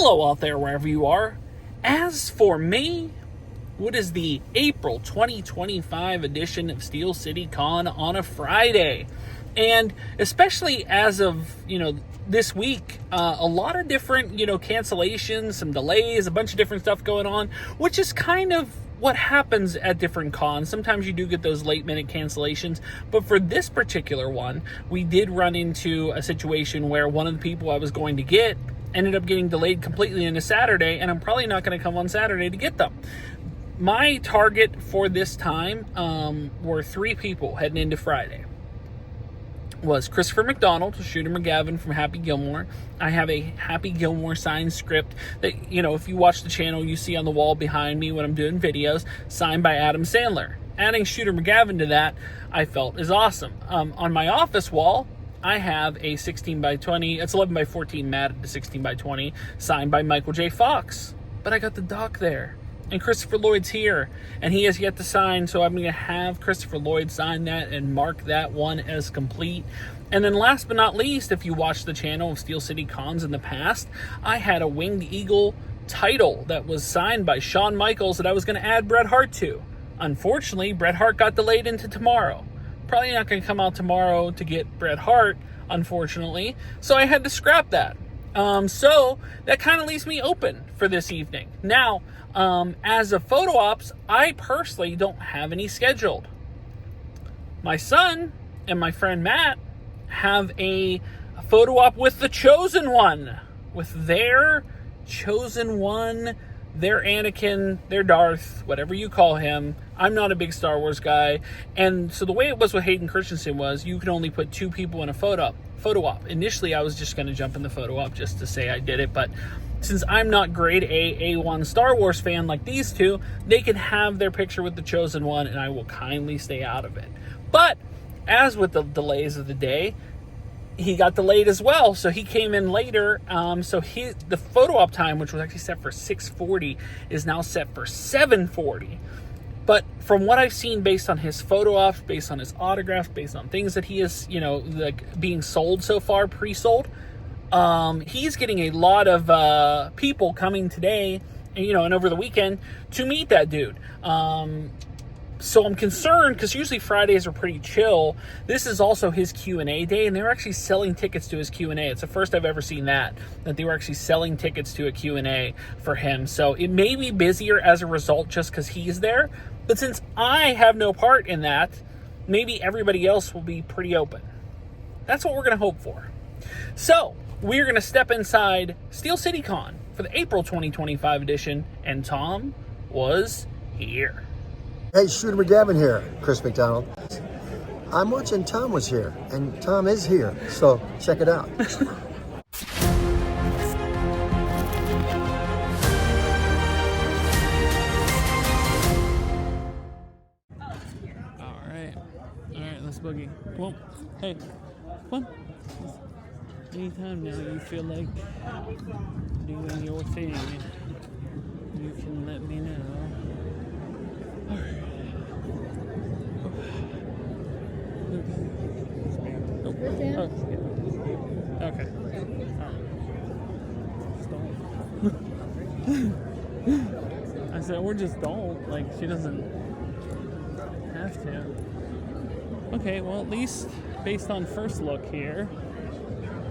Hello out there, wherever you are. As for me, what is the April 2025 edition of SteelCityCon on a Friday? And especially as of, this week, a lot of different, cancellations, some delays, a bunch of different stuff going on, which is kind of what happens at different cons. Sometimes you do get those late minute cancellations, but for this particular one, we did run into a situation where one of the people I was going to get ended up getting delayed completely into Saturday, and I'm probably not going to come on Saturday to get them. My target for this time were 3 people heading into Friday. Was Christopher McDonald, Shooter McGavin from Happy Gilmore. I have a Happy Gilmore signed script that, if you watch the channel, you see on the wall behind me when I'm doing videos, signed by Adam Sandler. Adding Shooter McGavin to that, I felt is awesome. On my office wall, I have a 16 by 20, it's 11 by 14 matted to 16 by 20, signed by Michael J. Fox. But I got the doc there. And Christopher Lloyd's here, and he has yet to sign, so I'm going to have Christopher Lloyd sign that and mark that one as complete. And then last but not least, if you watched the channel of Steel City Cons in the past, I had a Winged Eagle title that was signed by Shawn Michaels that I was going to add Bret Hart to. Unfortunately, Bret Hart got delayed into tomorrow. Probably not going to come out tomorrow to get Bret Hart, unfortunately, so I had to scrap that. So that kind of leaves me open for this evening. Now, as of photo ops, I personally don't have any scheduled. My son and my friend Matt have a photo op with the Chosen One, with their Chosen One, their Anakin, their Darth, whatever you call him. I'm not a big Star Wars guy. And so the way it was with Hayden Christensen was you could only put 2 people in a photo op. Initially, I was just going to jump in the photo op just to say I did it. But since I'm not grade A1 Star Wars fan like these two, they can have their picture with the Chosen One, and I will kindly stay out of it. But as with the delays of the day, he got delayed as well, so he came in later. So the photo op time, which was actually set for 6:40, is now set for 7:40. But from what I've seen, based on his photo ops, based on his autographs, based on things that he is, being sold so far, pre-sold, he's getting a lot of people coming today, and over the weekend to meet that dude. So I'm concerned because usually Fridays are pretty chill. This is also his Q&A day, and they were actually selling tickets to his Q&A. It's the first I've ever seen that they were actually selling tickets to a Q&A for him. So it may be busier as a result just because he's there. But since I have no part in that, maybe everybody else will be pretty open. That's what we're going to hope for. So we're going to step inside Steel City Con for the April 2025 edition, and Tom was here. Hey, Shooter McGavin here, Chris McDonald. I'm watching TomWasHere, and Tom is here, so check it out. All right, let's boogie. Well, hey, come on. Anytime now you feel like doing your thing, you can let me know. Okay. I said, or just don't. Like, she doesn't have to. Okay, well, at least based on first look here,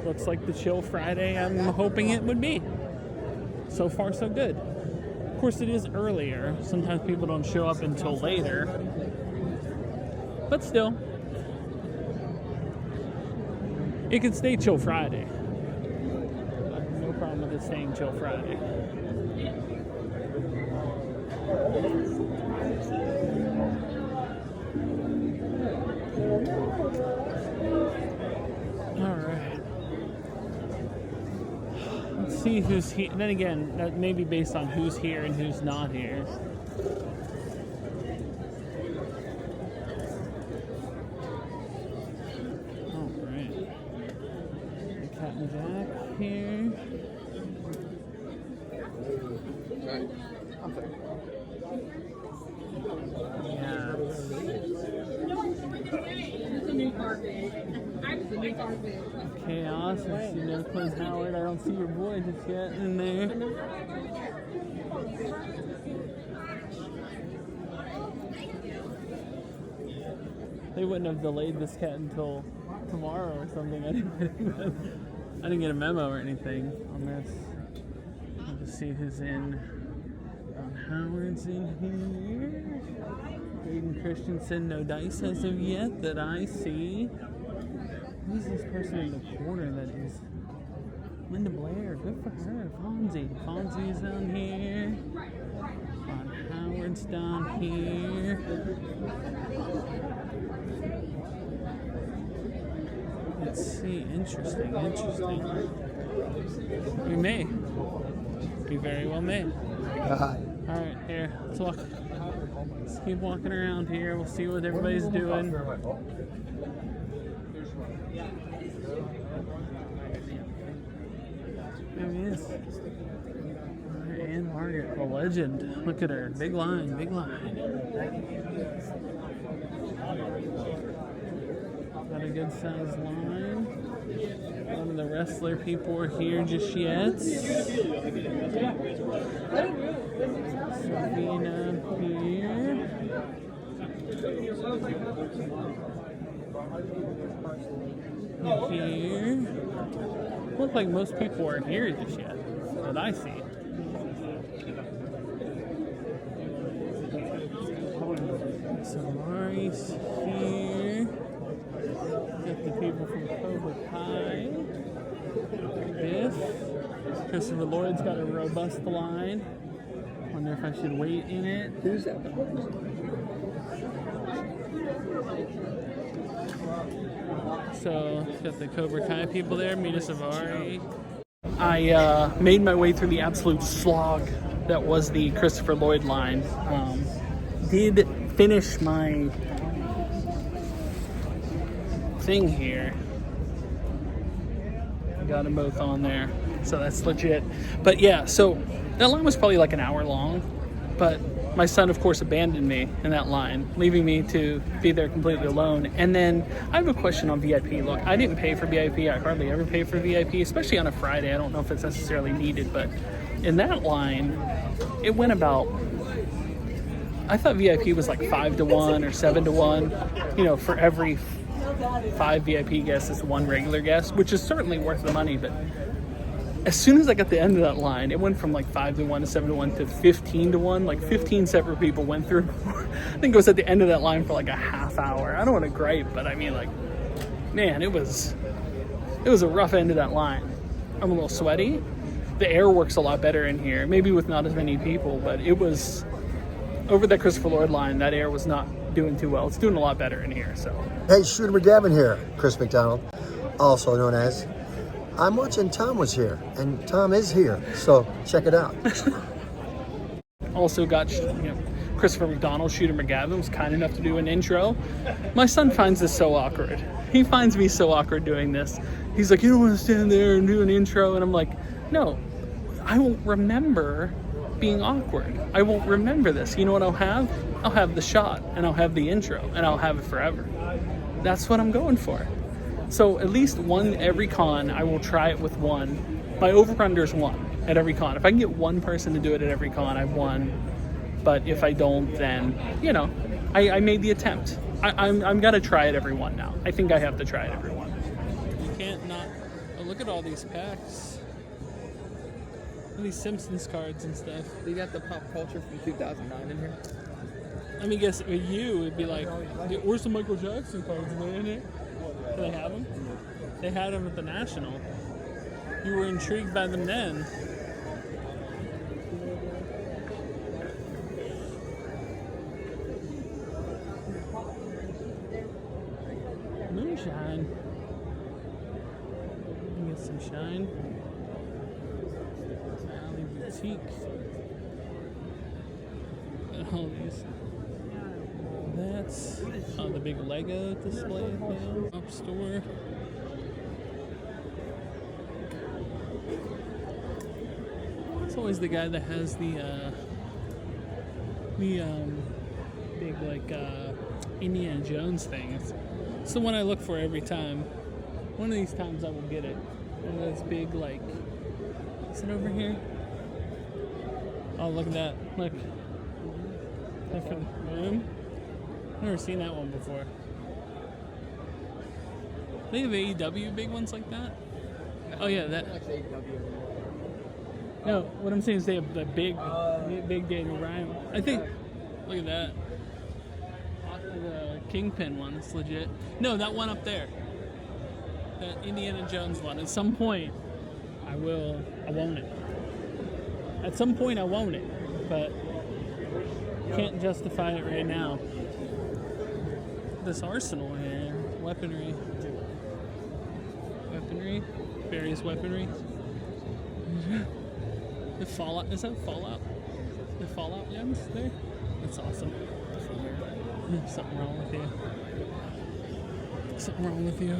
looks like the chill Friday I'm hoping it would be. So far, so good. Of course, it is earlier. Sometimes people don't show up until later. But still, it can stay chill Friday. No problem with it staying chill Friday. Alright. Let's see who's here. Then again, that may be based on who's here and who's not here. Jack here. Yeah. Chaos. I see no Clint Howard. I don't see your boy just yet in there. They wouldn't have delayed this cat until tomorrow or something. I didn't get a memo or anything on this. I'll just see who's in. Howard's in here. Hayden Christensen, no dice as of yet that I see. Who's this person in the corner that is? Linda Blair, good for her. Fonzie. Fonzie's down here. Ron Howard's down here. Let's see, interesting. We may. We very well may. Alright, here, let's walk. Let's keep walking around here. We'll see what everybody's doing. There he is. Ann Margaret, a legend. Look at her. Big line, big line. Got a good sized line. None of the wrestler people are here just yet. Savina here. Here. Look like most people aren't here just yet, that I see. Samari's here. Get the people from Cobra Kai. This. Christopher Lloyd's got a robust line. Wonder if I should wait in it. Who's that? So, got the Cobra Kai people there. Mita Savari. I made my way through the absolute slog that was the Christopher Lloyd line. Did finish my thing here. Got them both on there, so that's legit. But yeah, so that line was probably like an hour long, but my son of course abandoned me in that line, leaving me to be there completely alone. And then I have a question on VIP. Look, I didn't pay for VIP. I hardly ever pay for VIP, especially on a Friday. I don't know if it's necessarily needed, but in that line it went about, I thought VIP was like 5 to 1 or 7 to 1, you know, for every 5 VIP guests is 1 regular guest, which is certainly worth the money. But as soon as I got to the end of that line, it went from like 5 to 1 to 7 to 1 to 15 to 1. Like 15 separate people went through. I think it was at the end of that line for like a half hour. I don't want to gripe, but I mean, like, man, it was a rough end of that line. I'm a little sweaty. The air works a lot better in here, maybe with not as many people, but it was over that Christopher Lloyd line. That air was not doing too well. It's doing a lot better in here. So, hey, Shooter McGavin here, Chris McDonald, also known as. I'm watching TomWasHere, and Tom is here, so check it out. Also got, Christopher McDonald, Shooter McGavin was kind enough to do an intro. My son finds this so awkward. He finds me so awkward doing this. He's like, you don't want to stand there and do an intro, and I'm like, no, I won't remember being awkward. I won't remember this. You know what I'll have? I'll have the shot, and I'll have the intro, and I'll have it forever. That's what I'm going for. So at least one every con, I will try it with one. My over-under is 1 at every con. If I can get one person to do it at every con, I've won. But if I don't, then, you know, I made the attempt. I'm gonna try it every one now. I think I have to try it every one. You can't not. Oh, look at all these packs. All these Simpsons cards and stuff. You got the pop culture from 2009 in here? Let me guess, with you, it'd be like, where's the Michael Jackson cards? Are they in here? Do they have them? They had them at the National. You were intrigued by them then. Moonshine. Get some shine. Alley Boutique. Got all these. That's the big Lego display thing. Up store. It's always the guy that has the big like Indiana Jones thing. It's the one I look for every time. One of these times I will get it. One of those big, like... Is it over here? Oh, look at that. Look. Different room. I've never seen that one before. They have AEW big ones like that? Oh, yeah, that... No, what I'm saying is they have the big Daniel Bryan. I think... Look at that. The Kingpin one, it's legit. No, that one up there. That Indiana Jones one. At some point, I won't it. At some point, I won't it. But can't justify it right now. This arsenal here, weaponry. Various weaponry. The Fallout, is that Fallout? The Fallout gems there? That's awesome. Something wrong with you. Something wrong with you.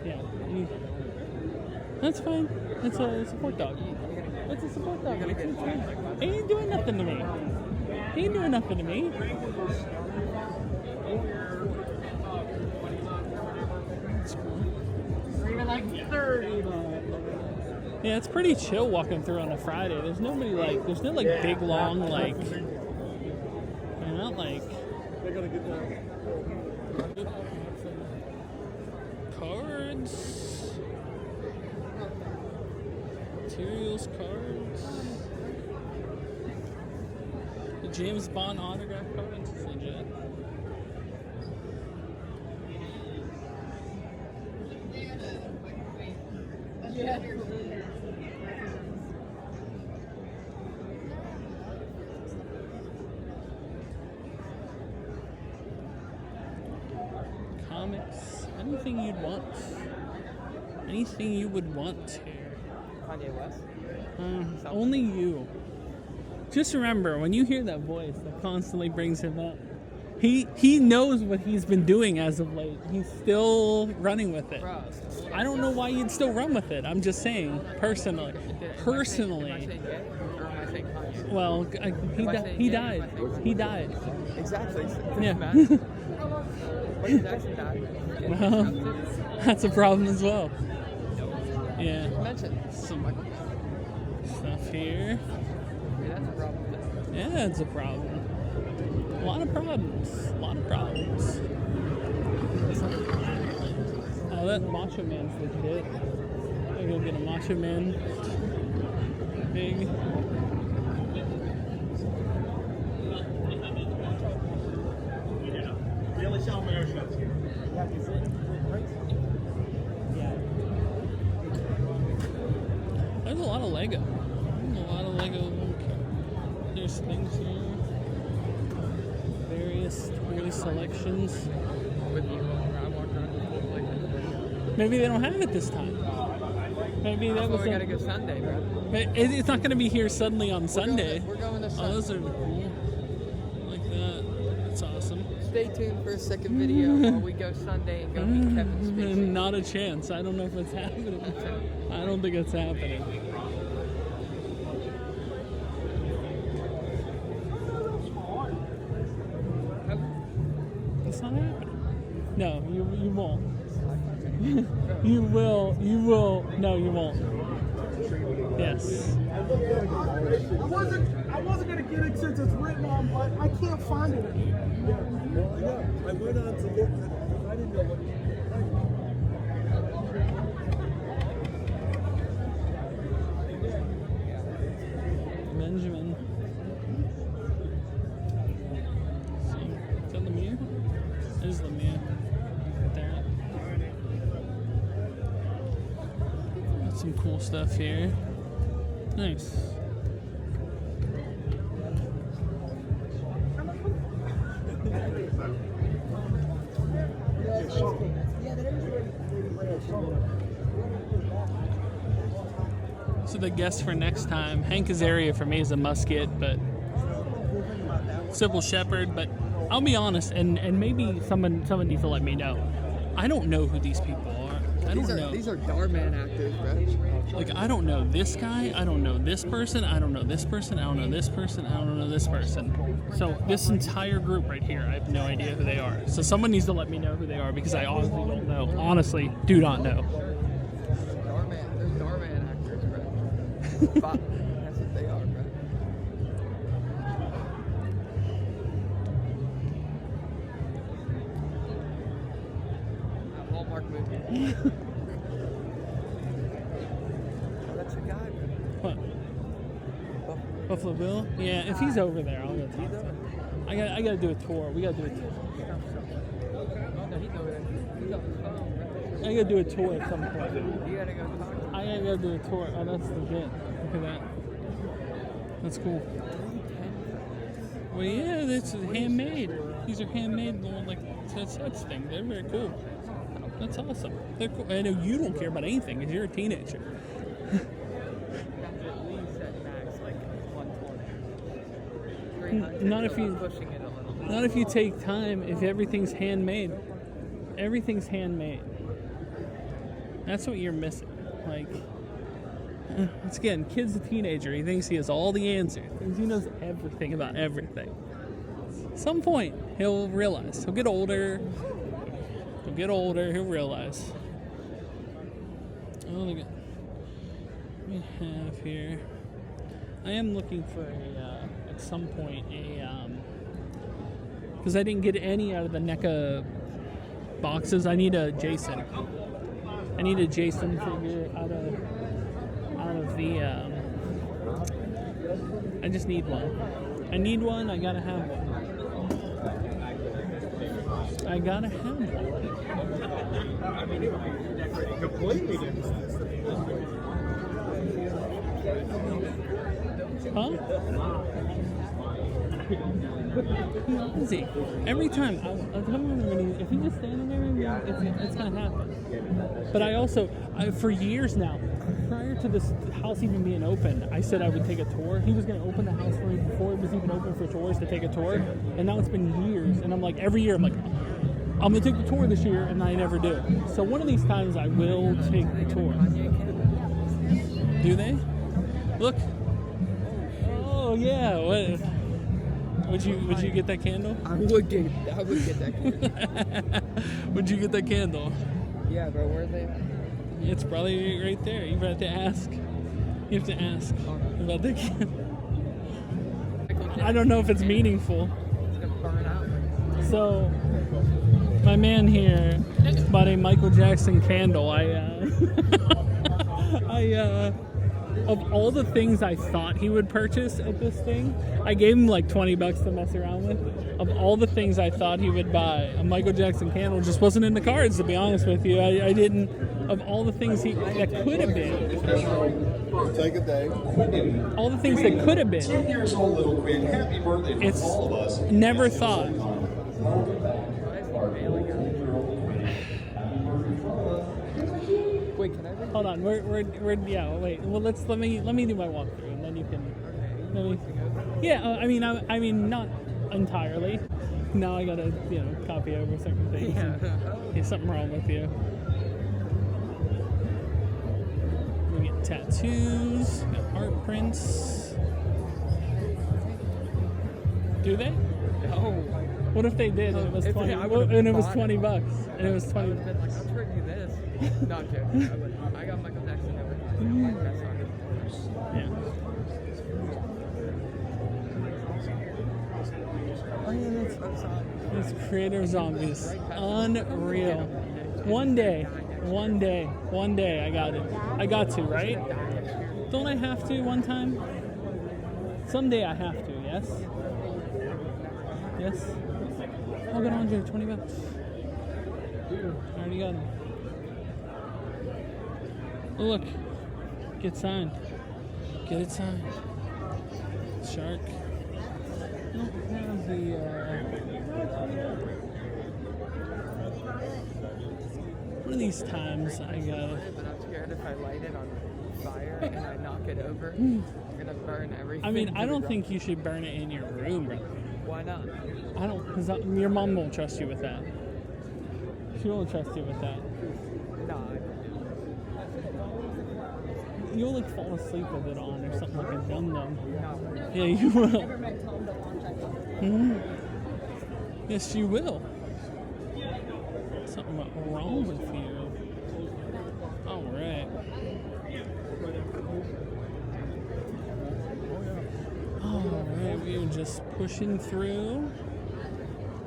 Yeah. That's fine. It's a support dog. It's a support dog. It's fine. He ain't doing nothing to me. He ain't doing nothing to me. That's cool. Even like 30. Yeah, it's pretty chill walking through on a Friday. There's nobody like, there's no like big long like, you're not like cards, materials, cards, the James Bond autograph cards is legit. Yeah. Comics, anything you'd want. Anything you would want here. Kanye West? Only you. Just remember, when you hear that voice that constantly brings him up, he knows what he's been doing as of late. He's still running with it. Bro. I don't know why you'd still run with it. I'm just saying, personally. Am I saying gay? Or am I saying Kanye? Well, he died. He died. Exactly. Yeah. Michael Jackson died. Well, that's a problem as well. Yeah. Mention Some stuff here. Yeah, that's a problem. Yeah, it's a problem. A lot of problems. A lot of problems. Oh, that Macho Man's legit. I go get a Macho Man. Big. Yeah. There's a lot of Lego. There's things here. Various selections. Maybe they don't have it this time. Maybe that was. We gotta go Sunday, bro. It's not gonna be here suddenly on Sunday. We're going to Sunday. Oh, those are cool. Like that. That's awesome. Stay tuned for a second video while we go Sunday and go meet Kevin Spacey. Not a chance. I don't know if it's happening. I don't think it's happening. It's not happening. No, you won't. You will. No, you won't. Yes. I wasn't gonna get it since it's written on, but I can't find it. I went on to look. I didn't know what. Benjamin. Is that Lemire? It is Lemire. Right there. Got some cool stuff here. Nice. So the guess for next time, Hank Azaria for me is a musket, but Sybil Shepherd. But I'll be honest, and maybe someone needs to let me know. I don't know who these people are. I don't know. These are Darman actors, bro. like, I don't know this guy, I don't know this person, I don't know this person, I don't know this person, I don't know this person. So this entire group right here, I have no idea who they are. So someone needs to let me know who they are because I honestly don't know. Honestly, do not know. Doorman, there's doorman actors, bro. That's what they are, bro. That Hallmark movie. That's a guy, bro. What? Buffalo Bill? Yeah, if he's over there, I'll go talk to him. I gotta do a tour. We gotta do a tour. Oh, no, he's over there. He's on his phone, bro. I gotta do a tour at some point. You gotta go talk to him. I gotta go do a tour. Oh, that's legit. Look at that. That's cool. Well, yeah, that's handmade. These are handmade, little like such things. They're very cool. That's awesome. They're cool. I know you don't care about anything because you're a teenager. Not if you, not if you take time. If everything's handmade, everything's handmade. That's what you're missing. Like, once again, kid's a teenager. He thinks he has all the answers. He knows everything about everything. At some point, he'll realize. He'll get older. He'll get older. He'll realize. Oh, look at what we have here. I am looking for at some point because I didn't get any out of the NECA boxes. I need a Jason. I need a Jason figure out of the. I just need one. I need one. I gotta have one. I gotta have one. Huh? Is he? Every time, if he's just standing there, it's gonna happen. But I also, for years now, prior to this house even being open, I said I would take a tour. He was gonna open the house for me before it was even open for tours to take a tour. And now it's been years, and I'm like, every year, I'm like, I'm gonna take the tour this year, and I never do. So one of these times, I will take the tour. Do they? Look. Oh yeah. What? Would you get that candle? I would get that candle. Would you get that candle? Yeah, bro, where are they at? It's probably right there. You have to ask. You have to ask about the candle. I don't know if it's meaningful. It's gonna burn out. So, my man here bought a Michael Jackson candle. Of all the things I thought he would purchase at this thing, I gave him like $20 to mess around with. Of all the things I thought he would buy, a Michael Jackson candle just wasn't in the cards, to be honest with you. I didn't. Of all the things that could have been, Take a day. all the things that could have been, 10 years old little Quinn, happy birthday it's from all of us. never thought. Wait, can I read? Hold on, we're yeah. Wait, well let me do my walkthrough, and then you can. Yeah, I mean not entirely. Now I gotta copy over certain things. Yeah. There's something wrong with you. We get tattoos, got art prints. Do they? No. What if they did and it was If 20? I would've And it was bought $20, and it was I 20. would have been like, I'll trade you this. No, I'm joking. I got Michael Jackson over here. Yeah. Oh yeah, that's Creator Zombies. Unreal. One day, I got it. I got to, right? Don't I have to one time? Someday I have to, yes? Yes? Oh, good on you, $20. I already got him. Oh, look. Get signed. Get it signed. Shark. I don't have the, one of these times I gotta... But I'm scared if I light it on fire and I knock it over, I'm gonna burn everything. I mean, I don't think you should burn it in your room, brother. Why not? I don't, because your mom won't trust you with that. She won't trust you with that. No. you'll like fall asleep with it on or something like a dum-dum. Yeah, you will. Never met Tom to watch that game. Mm-hmm. Yes, you will. Something wrong with you. All right. All right, we are just pushing through,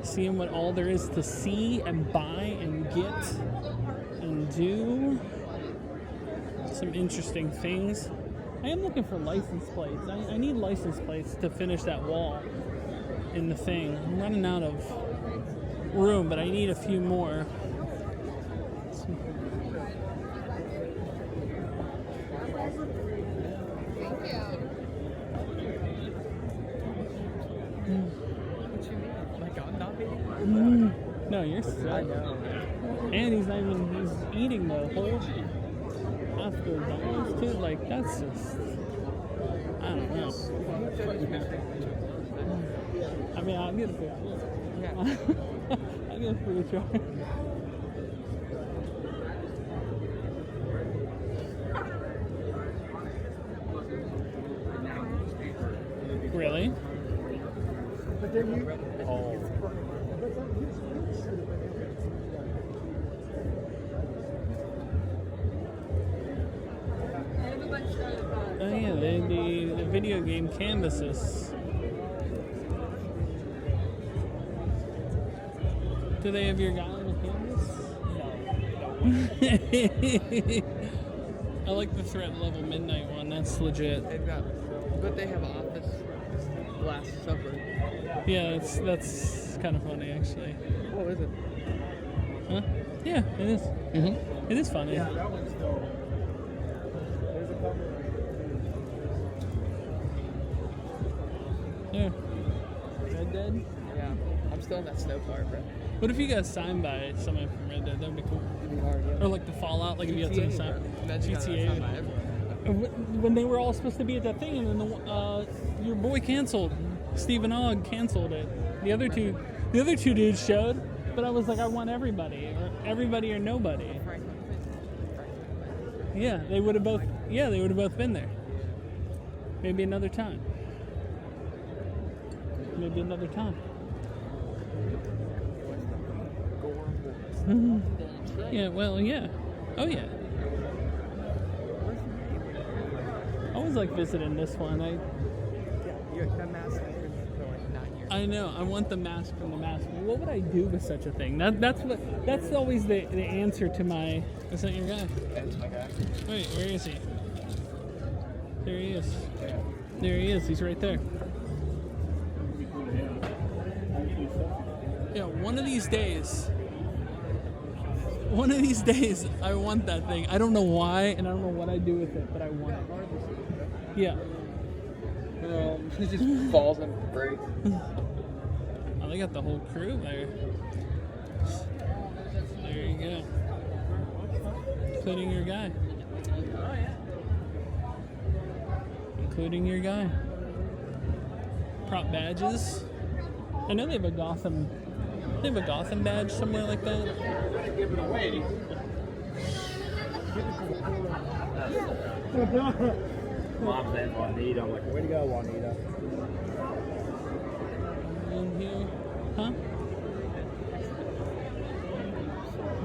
seeing what all there is to see and buy and get and do. Some interesting things. I am looking for license plates. I need license plates to finish that wall in the thing. I'm running out of room, but I need a few more. Like I'm not being. No, you're sick. I know. And he's not even, he's eating the whole after dollars too. Like, that's just, I don't know. I mean, I'll get it for you. Yeah. I'll get it for you, try. Really? But then you. Oh. Oh yeah, the video game canvases. Do they have your guy on the canvas? No. I like the threat level midnight one. That's legit. They've got, but they have office glass subway. Yeah, that's kind of funny actually. Oh, is it? Huh? Yeah, it is. Mm-hmm. It is funny. Yeah, that one's still. There's a couple. Yeah. Red Dead? Yeah. I'm still in that snow part, bro. What if you got signed by somebody from Red Dead? That would be cool. It'd be hard, yeah. Or like the Fallout, like if you got somebody signed. GTA. GTA. When they were all supposed to be at that thing, and then your boy canceled. Stephen Ogg canceled it. The other two dudes showed, but I was like, I want everybody or nobody. Yeah, they would have both. Yeah, they would have both been there. Maybe another time. Maybe another time. Yeah. Well. Yeah. Oh yeah. I was like visiting this one. That mask has been there for like 9 years. I know. I want the mask from the mask. What would I do with such a thing? That's always the answer to my. Is that your guy? That's my guy. Wait, where is he? There he is. There he is. He's right there. Yeah. One of these days, I want that thing. I don't know why, and I don't know what I do with it, but I want it. Yeah. It just falls and breaks. Oh, they got the whole crew there. There you go. Including your guy. Including your guy. Prop badges. I know they have a Gotham. They have a Gotham badge somewhere like that. Give it away. Mom said Juanita. I'm like, way to go, Juanita. In here. Huh?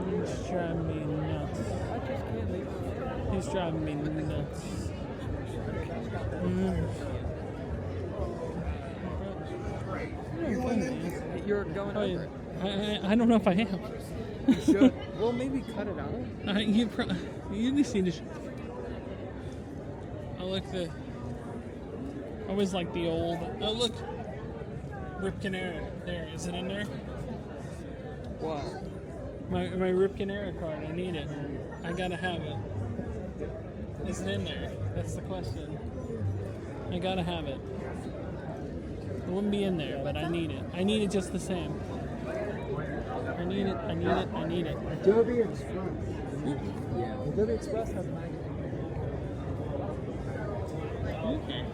He's driving me nuts. He's driving me nuts. You're going Oh, over yeah. it. I don't know if I am. You should. Well, maybe cut it out. You just need to. I like the. I always like the old. Oh look, Rip Canera. There, is it in there? What? My Rip Canera card. I need it. I gotta have it. Is it in there? That's the question. I gotta have it. It wouldn't be in there, but I need it. I need it just the same. I need it. I need it. I need it. Adobe Express. Yeah. Adobe Express has magic. Okay.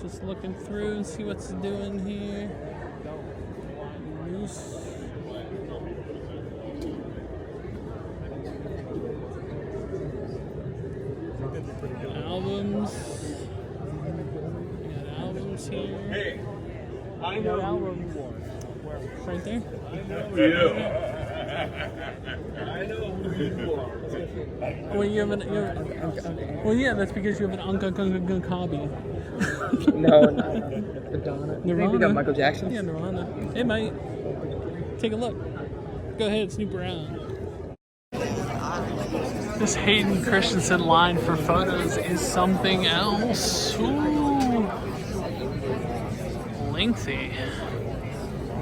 Just looking through and see what's doing here. Moose. Albums. We got albums here. Hey, I know albums. Right there. I know who you are. Well, you have an. Well, yeah, that's because you have an Uncle hobby. No, Madonna. Nirvana. You got Michael Jackson? Yeah, Nirvana. It might. Take a look. Go ahead, snoop around. This Hayden Christensen line for photos is something else. Ooh. Lengthy.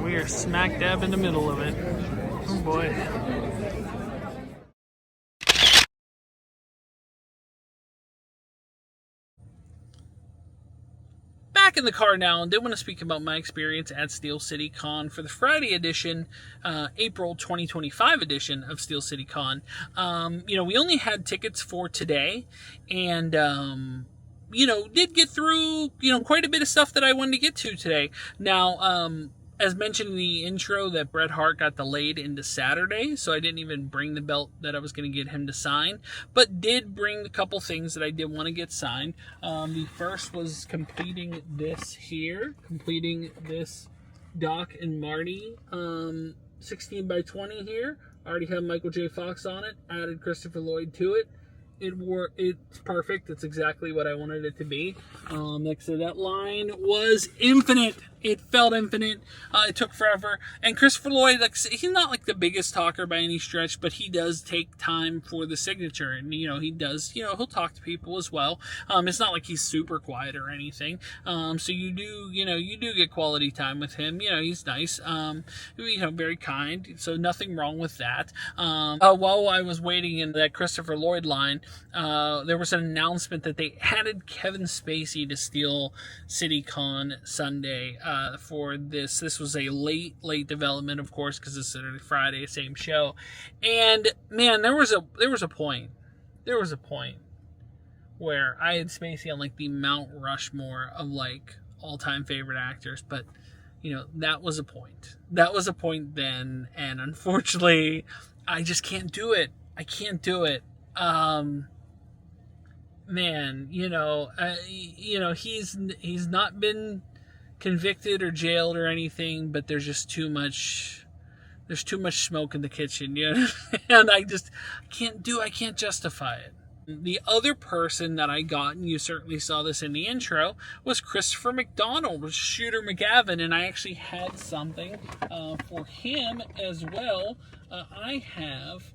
We are smack dab in the middle of it. Oh boy. Back in the car now, and did want to speak about my experience at Steel City Con for the Friday edition, April 2025 edition of Steel City Con. We only had tickets for today, and did get through quite a bit of stuff that I wanted to get to today. Now, as mentioned in the intro, that Bret Hart got delayed into Saturday, so I didn't even bring the belt that I was going to get him to sign, but did bring a couple things that I did want to get signed. The first was completing this Doc and Marty 16 by 20 here. I already have Michael J. Fox on it, added Christopher Lloyd to it. It's perfect. It's exactly what I wanted it to be. Like I said, that line was infinite. It felt infinite. It took forever. And Christopher Lloyd, he's not like the biggest talker by any stretch, but he does take time for the signature. And, he does, he'll talk to people as well. It's not like he's super quiet or anything. So you do get quality time with him. He's nice. Very kind. So nothing wrong with that. While I was waiting in that Christopher Lloyd line, there was an announcement that they added Kevin Spacey to Steel City Con Sunday for this. This was a late development, of course, because it's Saturday, Friday, same show. And man, there was a point where I had Spacey on the Mount Rushmore of all-time favorite actors, but that was a point. That was a point then, and unfortunately, I just can't do it. I can't do it. Man, he's not been convicted or jailed or anything, but there's just too much smoke in the kitchen, and I can't justify it. The other person that I got, and you certainly saw this in the intro, was Christopher McDonald, was Shooter McGavin, and I actually had something for him as well. I have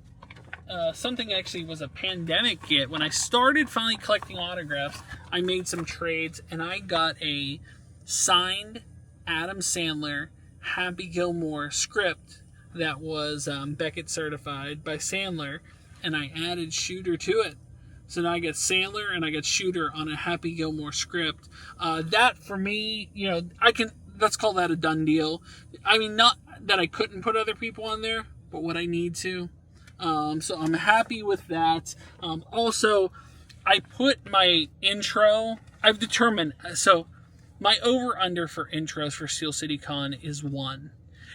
something actually was a pandemic get. When I started finally collecting autographs, I made some trades, and I got a signed Adam Sandler Happy Gilmore script that was Beckett certified by Sandler, and I added Shooter to it. So now I got Sandler and I got Shooter on a Happy Gilmore script. That for me, let's call that a done deal. I mean, not that I couldn't put other people on there, but what I need to. So I'm happy with that. Also, I put my intro, I've determined, so my over-under for intros for Steel City Con is 1.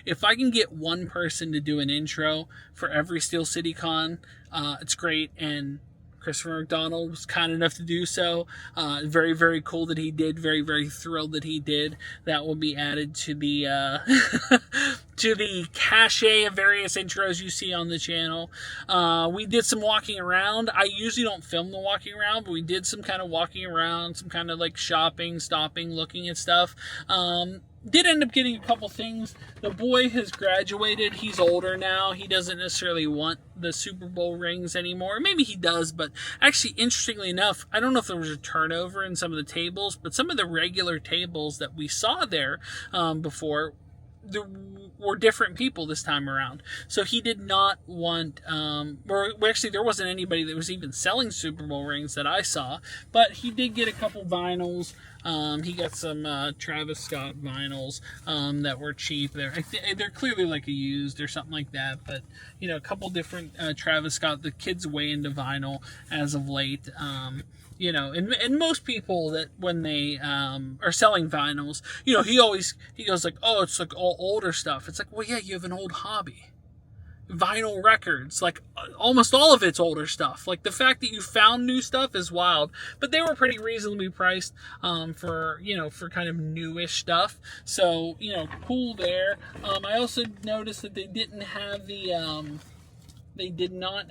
If I can get one person to do an intro for every Steel City Con, it's great, and Christopher McDonald was kind enough to do so. Very, very cool that he did. Very, very thrilled that he did. That will be added to the to the cachet of various intros you see on the channel. We did some walking around. I usually don't film the walking around, but we did some kind of walking around, some kind of shopping, stopping, looking at stuff. Did end up getting a couple things. The boy has graduated. He's older now. He doesn't necessarily want the Super Bowl rings anymore. Maybe he does, but actually, interestingly enough, I don't know if there was a turnover in some of the tables, but some of the regular tables that we saw there before, there were different people this time around. So he did not want, actually there wasn't anybody that was even selling Super Bowl rings that I saw, but he did get a couple vinyls. He got some Travis Scott vinyls that were cheap. They're clearly like a used or something like that. But a couple different Travis Scott. The kids way into vinyl as of late. And most people that when they are selling vinyls, he goes like, oh, it's like all older stuff. It's like, well, yeah, you have an old hobby. Vinyl records, like almost all of it's older stuff. Like the fact that you found new stuff is wild, but they were pretty reasonably priced for kind of newish stuff. So cool there. I also noticed that they did not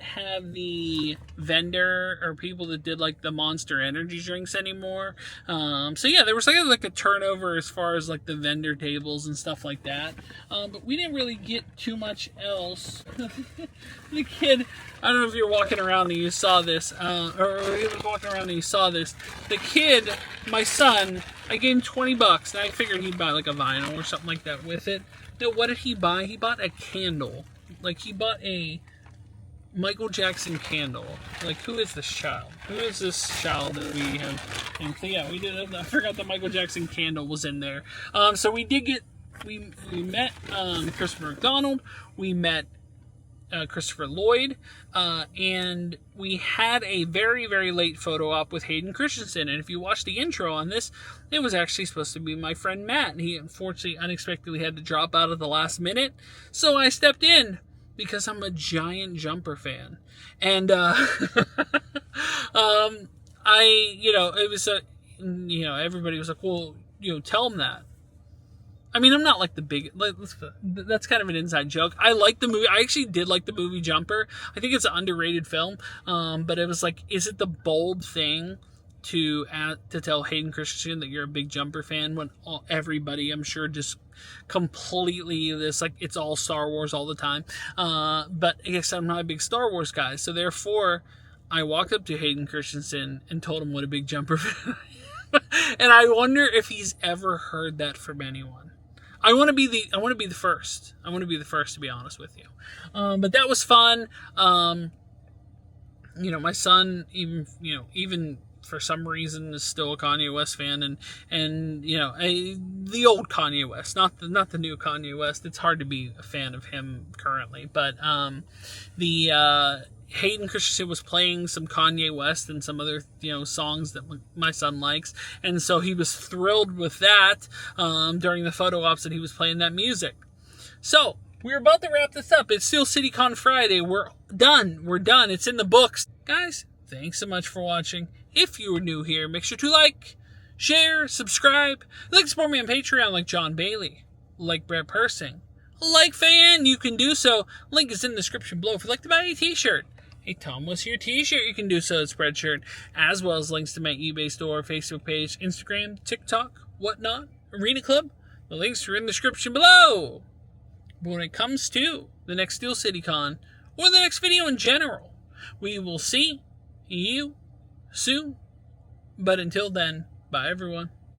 have the vendor or people that did like the Monster energy drinks anymore. So yeah, there was like a turnover as far as like the vendor tables and stuff like that. But we didn't really get too much else. The kid, I don't know if you're walking around and you saw this, or he was walking around and you saw this. The kid, my son, I gave him $20 and I figured he'd buy like a vinyl or something like that with it. No, what did he buy? He bought a candle. Like he bought a Michael Jackson candle. Like, who is this child? Who is this child that we have? And so, yeah, we did. I forgot the Michael Jackson candle was in there. So we did get. We met Christopher McDonald. We met Christopher Lloyd, and we had a very, very late photo op with Hayden Christensen. And if you watch the intro on this, it was actually supposed to be my friend Matt, and he unfortunately, unexpectedly had to drop out at the last minute. So I stepped in, because I'm a giant Jumper fan. And, it was everybody was like, well, tell him that. I mean, I'm not like the big, that's kind of an inside joke. I like the movie. I actually did like the movie Jumper. I think it's an underrated film. But it was like, is it the bold thing to tell Hayden Christensen that you're a big Jumper fan when everybody, I'm sure, just completely it's all Star Wars all the time. But I guess I'm not a big Star Wars guy, so therefore I walked up to Hayden Christensen and told him what a big Jumper fan and I wonder if he's ever heard that from anyone. I want to be the first. I want to be the first, to be honest with you. But that was fun. My son even for some reason is still a Kanye West fan, and the old Kanye West, not the new Kanye West. It's hard to be a fan of him currently, but Hayden Christensen was playing some Kanye West and some other songs that my son likes, and so he was thrilled with that during the photo ops that he was playing that music. So we're about to wrap this up. It's Steel CityCon Friday. We're done. It's in the books, guys. Thanks so much for watching. If you are new here, make sure to like, share, subscribe. Like support me on Patreon like John Bailey, like Brett Persing, like Fan. You can do so. Link is in the description below. If you'd like to buy a t-shirt, a TomWasHere t-shirt, you can do so at Spreadshirt, as well as links to my eBay store, Facebook page, Instagram, TikTok, whatnot, Arena Club. The links are in the description below. But when it comes to the next Steel CityCon, or the next video in general, we will see you soon. But until then, bye everyone.